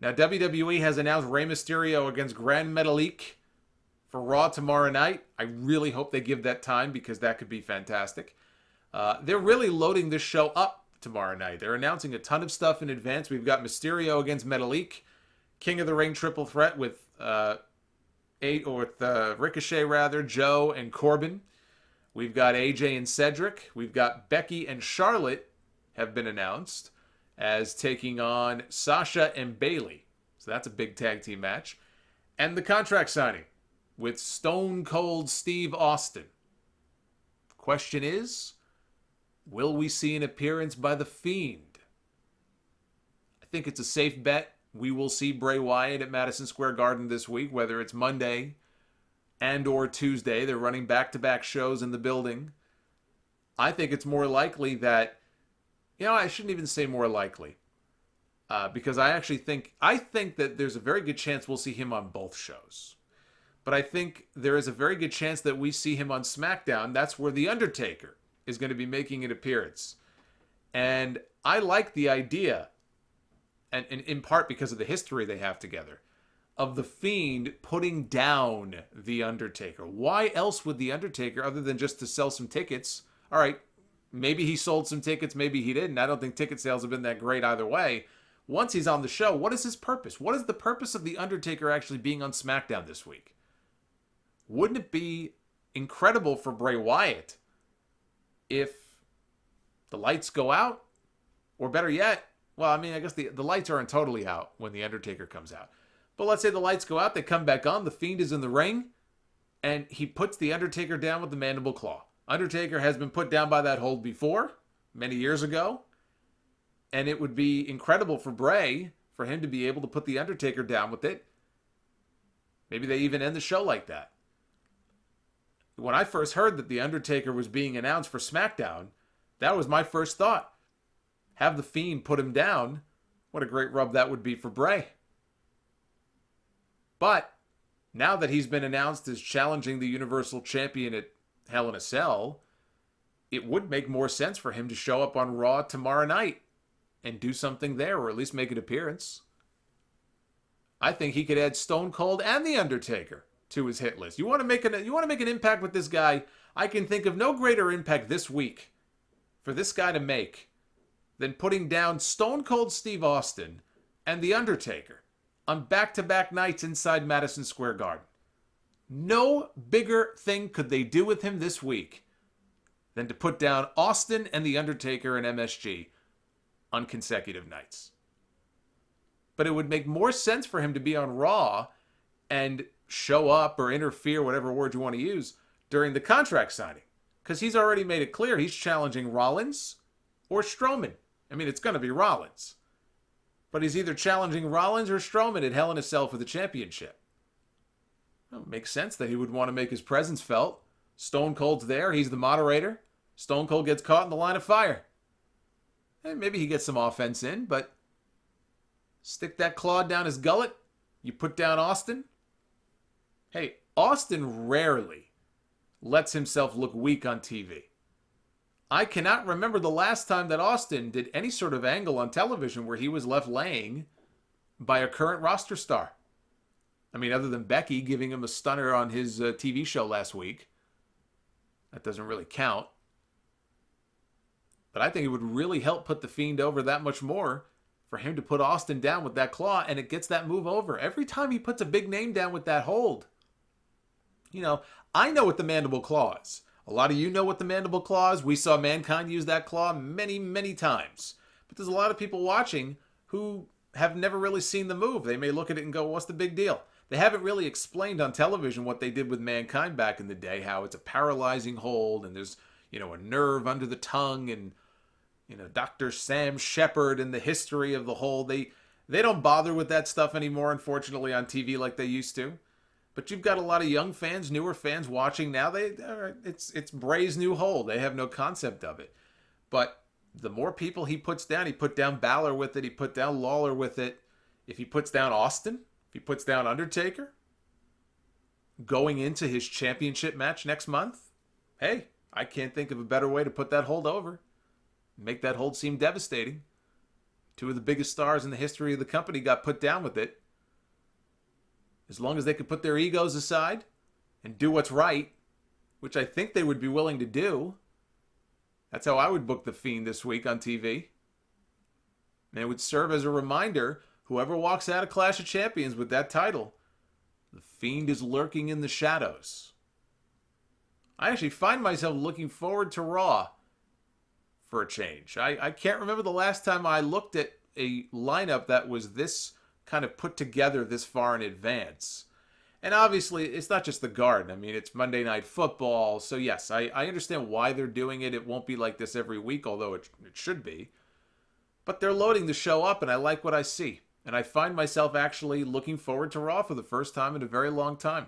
Now, WWE has announced Rey Mysterio against Grand Metalik for Raw tomorrow night. I really hope they give that time because that could be fantastic. They're really loading this show up tomorrow night. They're announcing a ton of stuff in advance. We've got Mysterio against Metalik, King of the Ring triple threat with Ricochet rather, Joe and Corbin. We've got AJ and Cedric. We've got Becky and Charlotte have been announced as taking on Sasha and Bayley. So that's a big tag team match. And the contract signing with Stone Cold Steve Austin. Question is, will we see an appearance by The Fiend? I think it's a safe bet. We will see Bray Wyatt at Madison Square Garden this week, whether it's Monday and or Tuesday. They're running back-to-back shows in the building. I think it's more likely that, I shouldn't even say more likely, because I think that there's a very good chance we'll see him on both shows. But I think there is a very good chance that we see him on Smackdown. That's where The Undertaker is going to be making an appearance. And I like the idea, and in part because of the history they have together, of The Fiend putting down The Undertaker. Why else would The Undertaker, other than just to sell some tickets? All right, maybe he sold some tickets, maybe he didn't. I don't think ticket sales have been that great either way. Once he's on the show, what is his purpose? What is the purpose of The Undertaker actually being on SmackDown this week? Wouldn't it be incredible for Bray Wyatt if the lights go out? Or better yet, well, I guess the lights aren't totally out when The Undertaker comes out. But let's say the lights go out, they come back on, The Fiend is in the ring, and he puts The Undertaker down with the mandible claw. Undertaker has been put down by that hold before, many years ago, and it would be incredible for Bray, for him to be able to put The Undertaker down with it. Maybe they even end the show like that. When I first heard that The Undertaker was being announced for SmackDown, that was my first thought. Have The Fiend put him down. What a great rub that would be for Bray. But now that he's been announced as challenging the Universal Champion at Hell in a Cell, it would make more sense for him to show up on Raw tomorrow night and do something there, or at least make an appearance. I think he could add Stone Cold and The Undertaker to his hit list. You want to make an impact with this guy? I can think of no greater impact this week for this guy to make than putting down Stone Cold Steve Austin and The Undertaker on back-to-back nights inside Madison Square Garden. No bigger thing could they do with him this week than to put down Austin and The Undertaker and MSG on consecutive nights. But it would make more sense for him to be on Raw and show up or interfere, whatever word you want to use, during the contract signing. Because he's already made it clear he's challenging Rollins or Strowman. It's going to be Rollins. But he's either challenging Rollins or Strowman at Hell in a Cell for the championship. Well, it makes sense that he would want to make his presence felt. Stone Cold's there. He's the moderator. Stone Cold gets caught in the line of fire. And maybe he gets some offense in, but stick that claw down his gullet. You put down Austin. Hey, Austin rarely lets himself look weak on TV. I cannot remember the last time that Austin did any sort of angle on television where he was left laying by a current roster star. Other than Becky giving him a stunner on his TV show last week. That doesn't really count. But I think it would really help put The Fiend over that much more for him to put Austin down with that claw, and it gets that move over. Every time he puts a big name down with that hold. I know what the mandible claw is. A lot of you know what the mandible claw is. We saw Mankind use that claw many, many times. But there's a lot of people watching who have never really seen the move. They may look at it and go, what's the big deal? They haven't really explained on television what they did with Mankind back in the day, how it's a paralyzing hold and there's, a nerve under the tongue and, Dr. Sam Shepard and the history of the hold. They don't bother with that stuff anymore, unfortunately, on TV like they used to. But you've got a lot of young fans, newer fans watching now. It's Bray's new hold. They have no concept of it. But the more people he puts down, he put down Balor with it, he put down Lawler with it. If he puts down Austin, if he puts down Undertaker, going into his championship match next month, hey, I can't think of a better way to put that hold over. Make that hold seem devastating. Two of the biggest stars in the history of the company got put down with it. As long as they could put their egos aside and do what's right, which I think they would be willing to do, that's how I would book The Fiend this week on TV. And it would serve as a reminder, whoever walks out of Clash of Champions with that title, The Fiend is lurking in the shadows. I actually find myself looking forward to Raw for a change. I can't remember the last time I looked at a lineup that was this kind of put together this far in advance. And obviously, it's not just the Garden. I mean, it's Monday Night Football. So yes, I understand why they're doing it. It won't be like this every week, although it should be. But they're loading the show up, and I like what I see. And I find myself actually looking forward to Raw for the first time in a very long time.